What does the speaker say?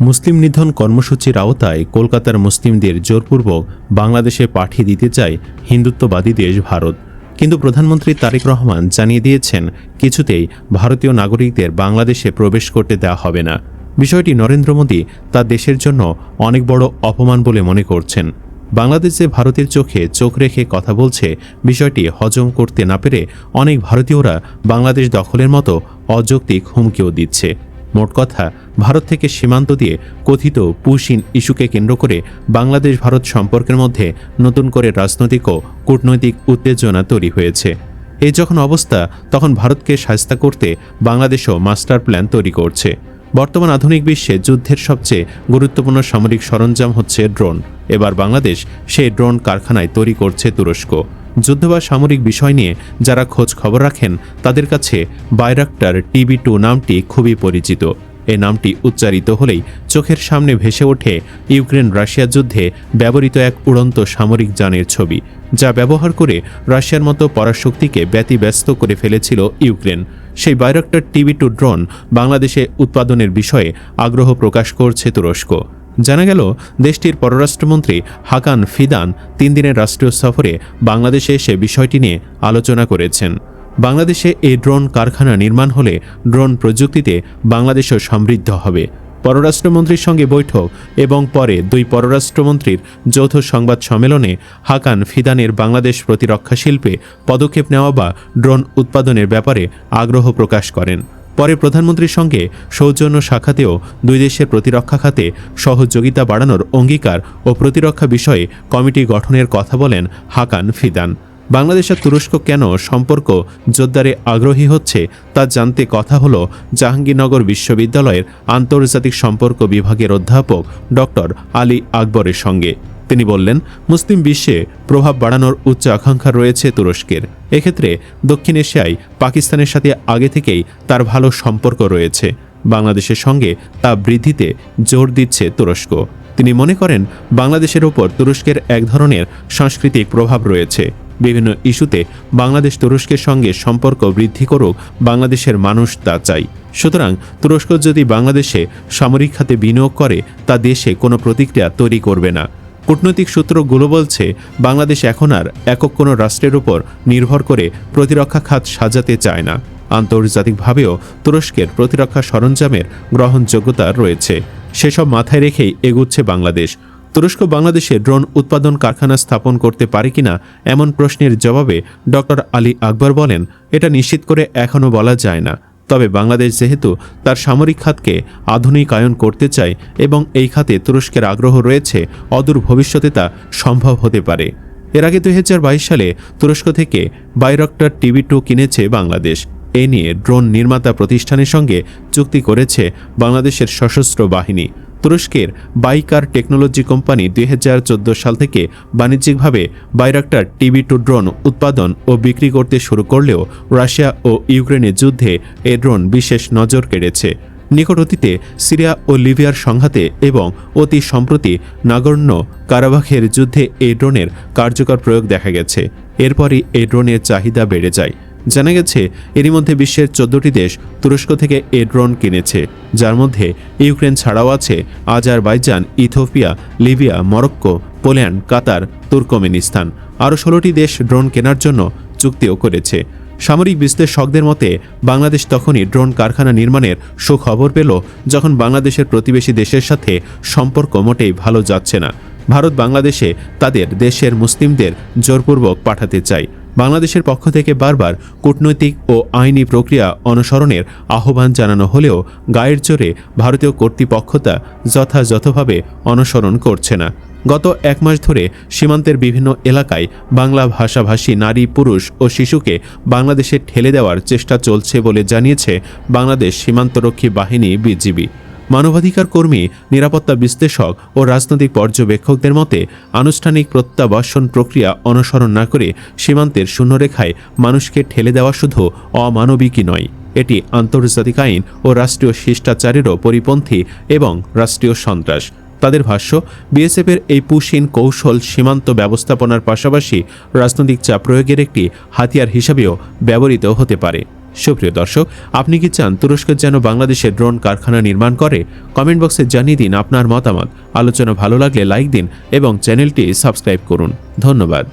মুসলিম নিধন কর্মসূচির আওতায় কলকাতার মুসলিমদের জোরপূর্বক বাংলাদেশে পাঠিয়ে দিতে চায় হিন্দুত্ববাদী দেশ ভারত। কিন্তু প্রধানমন্ত্রী তারেক রহমান জানিয়ে দিয়েছেন, কিছুতেই ভারতীয় নাগরিকদের বাংলাদেশে প্রবেশ করতে দেওয়া হবে না। বিষয়টি নরেন্দ্র মোদী তার দেশের জন্য অনেক বড় অপমান বলে মনে করছেন। বাংলাদেশ যে ভারতের চোখে চোখ রেখে কথা বলছে, বিষয়টি হজম করতে না পেরে অনেক ভারতীয়রা বাংলাদেশ দখলের মতো অযৌক্তিক হুমকিও দিচ্ছে। মোট কথা, ভারত থেকে সীমান্ত দিয়ে কথিত পুশিন ইস্যুকে কেন্দ্র করে বাংলাদেশ ভারত সম্পর্কের মধ্যে নতুন করে রাজনৈতিক ও কূটনৈতিক উত্তেজনা তৈরি হয়েছে। এই যখন অবস্থা, তখন ভারতকে শায়েস্তা করতে বাংলাদেশও মাস্টার প্ল্যান তৈরি করছে। বর্তমান আধুনিক বিশ্বে যুদ্ধের সবচেয়ে গুরুত্বপূর্ণ সামরিক সরঞ্জাম হচ্ছে ড্রোন। এবার বাংলাদেশ সেই ড্রোন কারখানায় তৈরি করছে তুরস্ক। যুদ্ধ বা সামরিক বিষয় নিয়ে যারা খোঁজ খবর রাখেন, তাদের কাছে বাইরাক্টার TB2 নামটি খুবই পরিচিত। এই নামটি উচ্চারিত হলেই চোখের সামনে ভেসে ওঠে ইউক্রেন রাশিয়া যুদ্ধে ব্যবহৃত এক উড়ন্ত সামরিক যানের ছবি, যা ব্যবহার করে রাশিয়ার মতো পরাশক্তিকে ব্যতিব্যস্ত করে ফেলেছিল ইউক্রেন। সেই বাইরাক্টার TB2 ড্রোন বাংলাদেশে উৎপাদনের বিষয়ে আগ্রহ প্রকাশ করছে তুরস্ক। জানা গেল, দেশটির পররাষ্ট্রমন্ত্রী হাকান ফিদান 3 দিনের রাষ্ট্রীয় সফরে বাংলাদেশে এসে বিষয়টি নিয়ে আলোচনা করেছেন। বাংলাদেশে এই ড্রোন কারখানা নির্মাণ হলে ড্রোন প্রযুক্তিতে বাংলাদেশও সমৃদ্ধ হবে। পররাষ্ট্রমন্ত্রীর সঙ্গে বৈঠক এবং পরে 2 পররাষ্ট্রমন্ত্রীর যৌথ সংবাদ সম্মেলনে হাকান ফিদানের বাংলাদেশ প্রতিরক্ষা শিল্পে পদক্ষেপ নেওয়া বা ড্রোন উৎপাদনের ব্যাপারে আগ্রহ প্রকাশ করেন। পরে প্রধানমন্ত্রীর সঙ্গে সৌজন্য সাক্ষাতেও 2 দেশের প্রতিরক্ষা খাতে সহযোগিতা বাড়ানোর অঙ্গীকার ও প্রতিরক্ষা বিষয়ে কমিটি গঠনের কথা বলেন হাকান ফিদান। বাংলাদেশ আর তুরস্ক কেন সম্পর্ক জোরদারে আগ্রহী হচ্ছে তা জানতে কথা হলো জাহাঙ্গীরনগর বিশ্ববিদ্যালয়ের আন্তর্জাতিক সম্পর্ক বিভাগের অধ্যাপক ডক্টর আলী আকবরের সঙ্গে। তিনি বললেন, মুসলিম বিশ্বে প্রভাব বাড়ানোর উচ্চ আকাঙ্ক্ষা রয়েছে তুরস্কের। এক্ষেত্রে দক্ষিণ এশিয়ায় পাকিস্তানের সাথে আগে থেকেই তার ভালো সম্পর্ক রয়েছে। বাংলাদেশের সঙ্গে তা বৃদ্ধিতে জোর দিচ্ছে তুরস্ক। তিনি মনে করেন, বাংলাদেশের ওপর তুরস্কের এক ধরনের সাংস্কৃতিক প্রভাব রয়েছে। বিভিন্ন ইস্যুতে বাংলাদেশ তুরস্কের সঙ্গে সম্পর্ক বৃদ্ধি করুক, বাংলাদেশের মানুষ তা চাই। সুতরাং তুরস্ক যদি বাংলাদেশে সামরিক খাতে বিনিয়োগ করে, তা দেশে কোনো প্রতিক্রিয়া তৈরি করবে না। কূটনৈতিক সূত্রগুলো বলছে, বাংলাদেশ এখন আর একক কোনো রাষ্ট্রের উপর নির্ভর করে প্রতিরক্ষা খাত সাজাতে চায় না। আন্তর্জাতিকভাবেও তুরস্কের প্রতিরক্ষা সরঞ্জামের গ্রহণযোগ্যতা রয়েছে। সেসব মাথায় রেখেই এগুচ্ছে বাংলাদেশ। তুরস্ক বাংলাদেশে ড্রোন উৎপাদন কারখানা স্থাপন করতে পারে কিনা এমন প্রশ্নের জবাবে ডক্টর আলী আকবর বলেন, এটা নিশ্চিত করে এখনও বলা যায় না। তবে বাংলাদেশ যেহেতু তার সামরিক খাতকে আধুনিকায়ন করতে চায় এবং এই খাতে তুরস্কের আগ্রহ রয়েছে, অদূর ভবিষ্যতে তা সম্ভব হতে পারে। এর আগে 2022 সালে তুরস্ক থেকে বাইরাক্টার TB2 কিনেছে বাংলাদেশ। এ নিয়ে ড্রোন নির্মাতা প্রতিষ্ঠানের সঙ্গে চুক্তি করেছে বাংলাদেশের সশস্ত্র বাহিনী। তুরস্কের বাইকার টেকনোলজি কোম্পানি 2014 সাল থেকে বাণিজ্যিকভাবে বাইরাক্টার TB2 ড্রোন উৎপাদন ও বিক্রি করতে শুরু করলেও রাশিয়া ও ইউক্রেনের যুদ্ধে এ ড্রোন বিশেষ নজর কেড়েছে। নিকট অতীতে সিরিয়া ও লিবিয়ার সংঘাতে এবং অতি সম্প্রতি নাগর্নো কারাবাখের যুদ্ধে এই ড্রোনের কার্যকর প্রয়োগ দেখা গেছে। এরপরই এই ড্রোনের চাহিদা বেড়ে যায়। জানা গেছে, এরই মধ্যে বিশ্বের 14টি দেশ তুরস্ক থেকে এই ড্রোন কিনেছে, যার মধ্যে ইউক্রেন ছাড়াও আছে Azerbaijan, Ethiopia, Libya, Morocco, Poland, Qatar, Turkmenistan. আরও 16টি দেশ ড্রোন কেনার জন্য চুক্তিও করেছে। সামরিক বিশ্লেষকদের মতে, বাংলাদেশ তখনই ড্রোন কারখানা নির্মাণের সুখবর পেল যখন বাংলাদেশের প্রতিবেশী দেশের সাথে সম্পর্ক মোটেই ভালো যাচ্ছে না। ভারত বাংলাদেশে তাদের দেশের মুসলিমদের জোরপূর্বক পাঠাতে চায়। বাংলাদেশের পক্ষ থেকে বারবার কূটনৈতিক ও আইনি প্রক্রিয়া অনুসরণের আহ্বান জানানো হলেও গায়ের জোরে ভারতীয় কর্তৃপক্ষ তা যথাযথভাবে অনুসরণ করছে না। গত 1 মাস ধরে সীমান্তের বিভিন্ন এলাকায় বাংলা ভাষাভাষী নারী, পুরুষ ও শিশুকে বাংলাদেশে ঠেলে দেওয়ার চেষ্টা চলছে বলে জানিয়েছে বাংলাদেশ সীমান্তরক্ষী বাহিনী BGB। মানবাধিকার কর্মী, নিরাপত্তা বিশ্লেষক ও রাজনৈতিক পর্যবেক্ষকদের মতে, আনুষ্ঠানিক প্রত্যাবাসন প্রক্রিয়া অনুসরণ না করে সীমান্তের শূন্যরেখায় মানুষকে ঠেলে দেওয়া শুধু অমানবিকই নয়, এটি আন্তর্জাতিক আইন ও রাষ্ট্রীয় শিষ্টাচারেরও পরিপন্থী এবং রাষ্ট্রীয় সন্ত্রাস। তাদের ভাষ্য, বিএসএফের এই পুশিন কৌশল সীমান্ত ব্যবস্থাপনার পাশাপাশি রাজনৈতিক চাপ প্রয়োগের একটি হাতিয়ার হিসাবেও ব্যবহৃত হতে পারে। সুপ্রিয় দর্শক, আপনি কি চান তুরস্ক যেন বাংলাদেশে ড্রোন কারখানা নির্মাণ করে? কমেন্ট বক্সে জানিয়ে দিন আপনার মতামত। আলোচনা ভালো লাগলে লাইক দিন এবং চ্যানেলটি সাবস্ক্রাইব করুন। ধন্যবাদ।